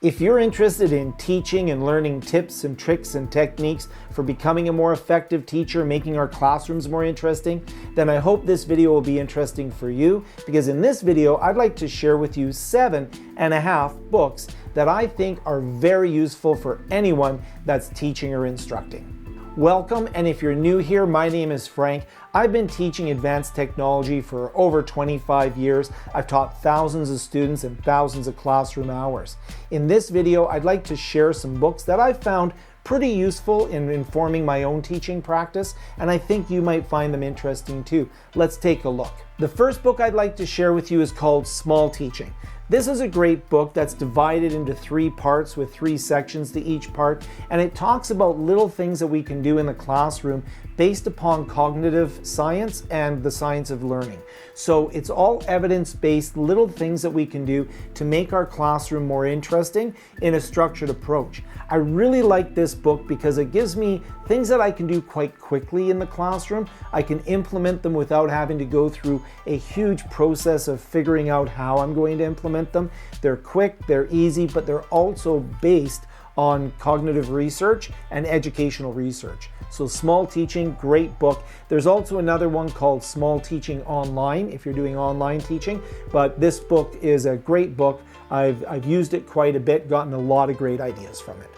If you're interested in teaching and learning tips and tricks and techniques for becoming a more effective teacher, making our classrooms more interesting, then I hope this video will be interesting for you, because in this video, I'd like to share with you 7.5 books that I think are very useful for anyone that's teaching or instructing. Welcome, and if you're new here, my name is Frank. I've been teaching advanced technology for over 25 years. I've taught thousands of students and thousands of classroom hours. In this video, I'd like to share some books that I've found pretty useful in informing my own teaching practice, and I think you might find them interesting too. Let's take a look. The first book I'd like to share with you is called Small Teaching. This is a great book that's divided into 3 parts with 3 sections to each part, and it talks about little things that we can do in the classroom based upon cognitive science and the science of learning. So it's all evidence-based little things that we can do to make our classroom more interesting in a structured approach. I really like this book because it gives me things that I can do quite quickly in the classroom. I can implement them without having to go through a huge process of figuring out how I'm going to implement them. They're quick, they're easy, but they're also based on cognitive research and educational research. So Small Teaching, great book. There's also another one called Small Teaching Online if you're doing online teaching, but this book is a great book. I've used it quite a bit, gotten a lot of great ideas from it.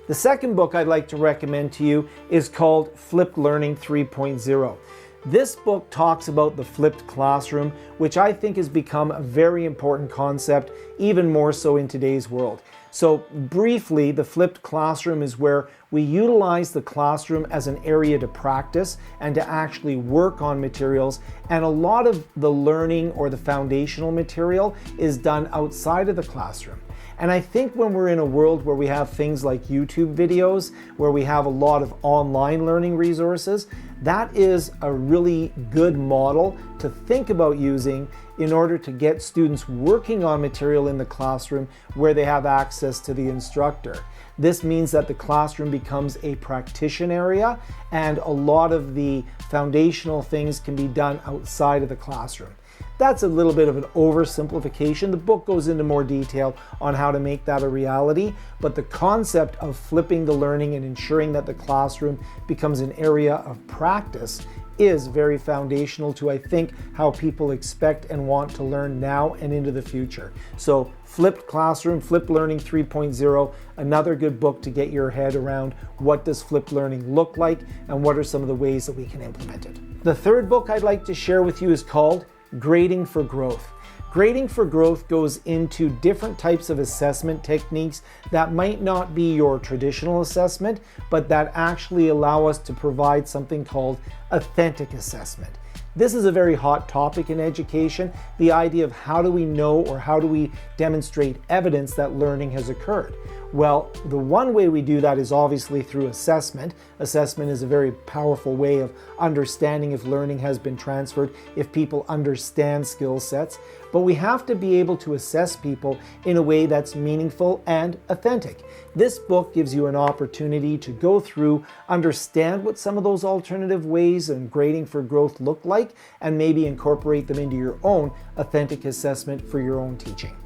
The second book I'd like to recommend to you is called Flipped Learning 3.0. This book talks about the flipped classroom, which I think has become a very important concept, even more so in today's world. So briefly, the flipped classroom is where we utilize the classroom as an area to practice and to actually work on materials, and a lot of the learning or the foundational material is done outside of the classroom. And I think when we're in a world where we have things like YouTube videos, where we have a lot of online learning resources, that is a really good model to think about using in order to get students working on material in the classroom where they have access to the instructor. This means that the classroom becomes a practitioner area, and a lot of the foundational things can be done outside of the classroom. That's a little bit of an oversimplification. The book goes into more detail on how to make that a reality, but the concept of flipping the learning and ensuring that the classroom becomes an area of practice is very foundational to, I think, how people expect and want to learn now and into the future. So Flipped Classroom, Flipped Learning 3.0, another good book to get your head around what does flipped learning look like and what are some of the ways that we can implement it. The third book I'd like to share with you is called Grading for Growth. Grading for Growth goes into different types of assessment techniques that might not be your traditional assessment, but that actually allow us to provide something called authentic assessment. This is a very hot topic in education, the idea of how do we know or how do we demonstrate evidence that learning has occurred. Well, the one way we do that is obviously through assessment. Assessment is a very powerful way of understanding if learning has been transferred, if people understand skill sets. But we have to be able to assess people in a way that's meaningful and authentic. This book gives you an opportunity to go through, understand what some of those alternative ways and grading for growth look like, and maybe incorporate them into your own authentic assessment for your own teaching.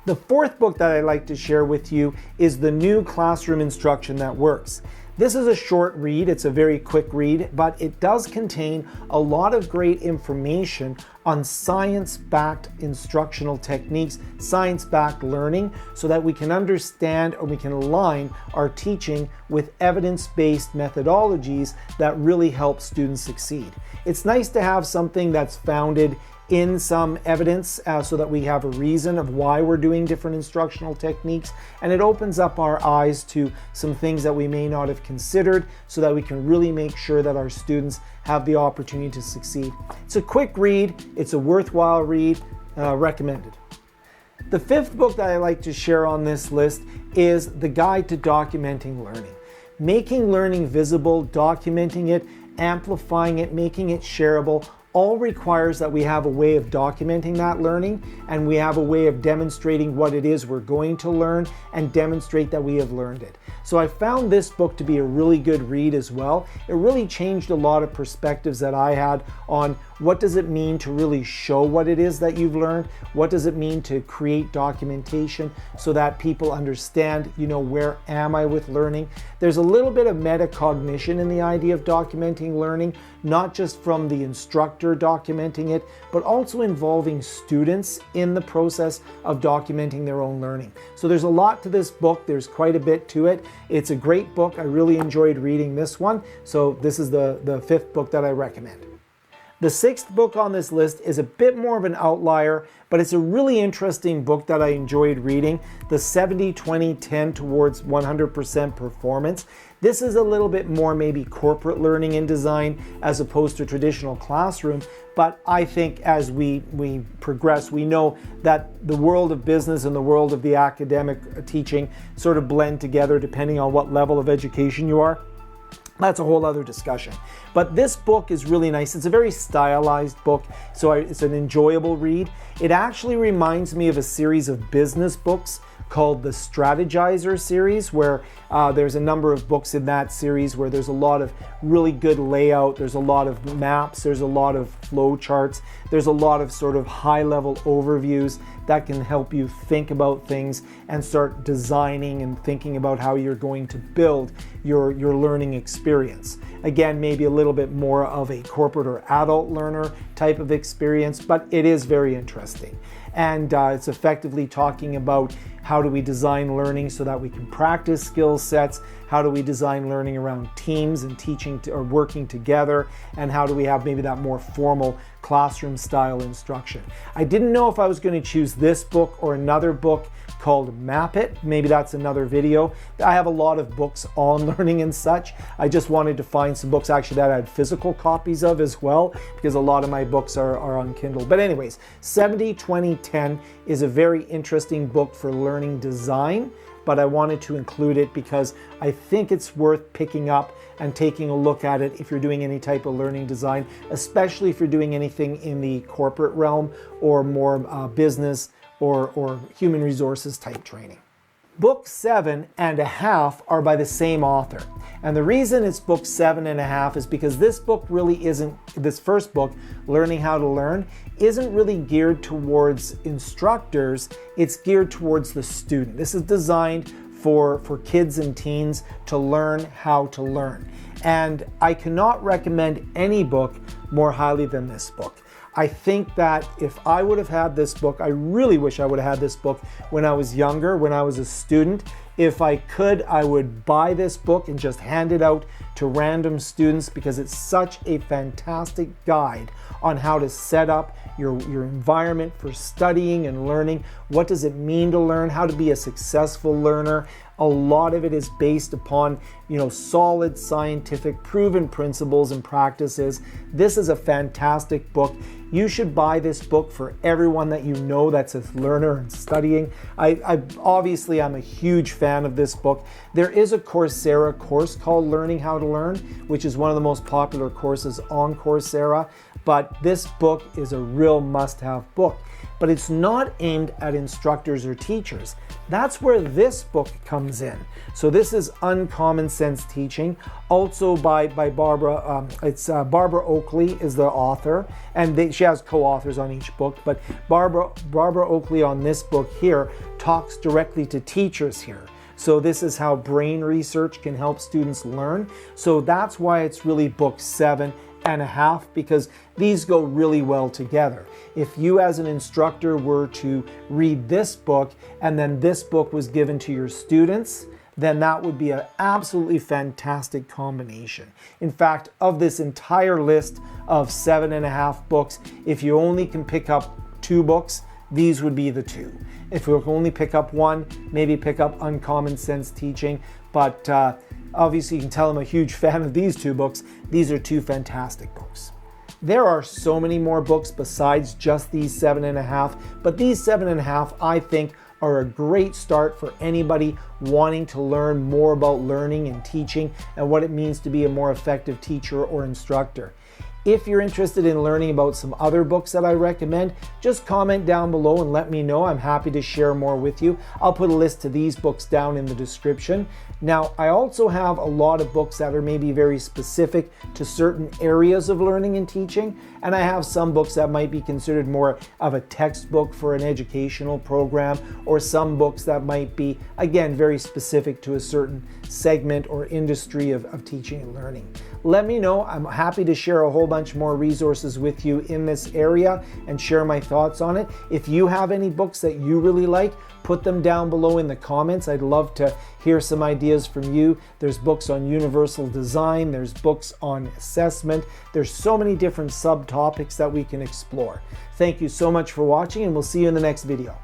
The fourth book that I'd like to share with you is The New Classroom Instruction That Works. This is a short read, it's a very quick read, but it does contain a lot of great information on science-backed instructional techniques, science-backed learning, so that we can understand or we can align our teaching with evidence-based methodologies that really help students succeed. It's nice to have something that's founded in some evidence so that we have a reason of why we're doing different instructional techniques, and it opens up our eyes to some things that we may not have considered so that we can really make sure that our students have the opportunity to succeed. It's a quick read, it's a worthwhile read, recommended. The fifth book that I like to share on this list is The Guide to Documenting Learning. Making learning visible, documenting it, amplifying it, making it shareable, all requires that we have a way of documenting that learning, and we have a way of demonstrating what it is we're going to learn and demonstrate that we have learned it. So I found this book to be a really good read as well. It really changed a lot of perspectives that I had on What does it mean to really show what it is that you've learned? What does it mean to create documentation so that people understand, where am I with learning? There's a little bit of metacognition in the idea of documenting learning, not just from the instructor documenting it, but also involving students in the process of documenting their own learning. So there's a lot to this book. There's quite a bit to it. It's a great book. I really enjoyed reading this one. So this is the fifth book that I recommend. The sixth book on this list is a bit more of an outlier, but it's a really interesting book that I enjoyed reading, The 70-20-10 Towards 100% Performance. This is a little bit more maybe corporate learning and design as opposed to traditional classroom, but I think as we progress, we know that the world of business and the world of the academic teaching sort of blend together depending on what level of education you are. That's a whole other discussion. But this book is really nice. It's a very stylized book, so it's an enjoyable read. It actually reminds me of a series of business books called the Strategizer series, where there's a number of books in that series where there's a lot of really good layout, there's a lot of maps, there's a lot of flow charts, there's a lot of sort of high-level overviews that can help you think about things and start designing and thinking about how you're going to build your learning experience. Again, maybe a little bit more of a corporate or adult learner type of experience, but it is very interesting. And it's effectively talking about how do we design learning so that we can practice skill sets, how do we design learning around teams and teaching or working together, and how do we have maybe that more formal classroom style instruction. I didn't know if I was going to choose this book or another book called Map It. Maybe that's another video. I have a lot of books on learning and such. I just wanted to find some books actually that I had physical copies of as well, because a lot of my books are on Kindle. But anyways, 70-20-10 is a very interesting book for learning design, but I wanted to include it because I think it's worth picking up and taking a look at it if you're doing any type of learning design, especially if you're doing anything in the corporate realm or more business or human resources type training. Book 7.5 are by the same author. And the reason it's book 7.5 is because this book really isn't, this first book, Learning How to Learn, isn't really geared towards instructors, it's geared towards the student. This is designed for kids and teens to learn how to learn. And I cannot recommend any book more highly than this book. I think that if I would have had this book, I really wish I would have had this book when I was younger, when I was a student. If I could, I would buy this book and just hand it out to random students because it's such a fantastic guide on how to set up your environment for studying and learning. What does it mean to learn? How to be a successful learner? A lot of it is based upon, solid scientific proven principles and practices. This is a fantastic book. You should buy this book for everyone that you know that's a learner and studying. Obviously, I'm a huge fan of this book. There is a Coursera course called Learning How to Learn, which is one of the most popular courses on Coursera. But this book is a real must-have book. But it's not aimed at instructors or teachers. That's where this book comes in. So this is Uncommon Sense Teaching, also by Barbara. Barbara Oakley is the author, and she has co-authors on each book. But Barbara Oakley on this book here talks directly to teachers here. So this is how brain research can help students learn. So that's why it's really book 7.5, because these go really well together. If you as an instructor were to read this book and then this book was given to your students, then that would be an absolutely fantastic combination. In fact, of this entire list of 7.5 books, if you only can pick up 2 books, these would be the 2. If you can only pick up one, maybe pick up Uncommon Sense Teaching, but obviously you can tell I'm a huge fan of these 2 books. These are 2 fantastic books. There are so many more books besides just these 7.5, but these 7.5 I think are a great start for anybody wanting to learn more about learning and teaching and what it means to be a more effective teacher or instructor. If you're interested in learning about some other books that I recommend, just comment down below and let me know. I'm happy to share more with you. I'll put a list to these books down in the description. Now, I also have a lot of books that are maybe very specific to certain areas of learning and teaching, and I have some books that might be considered more of a textbook for an educational program, or some books that might be, again, very specific to a certain segment or industry of teaching and learning. Let me know. I'm happy to share a whole bunch more resources with you in this area and share my thoughts on it. If you have any books that you really like, put them down below in the comments. I'd love to hear some ideas from you. There's books on universal design, there's books on assessment, there's so many different subtopics that we can explore. Thank you so much for watching, and we'll see you in the next video.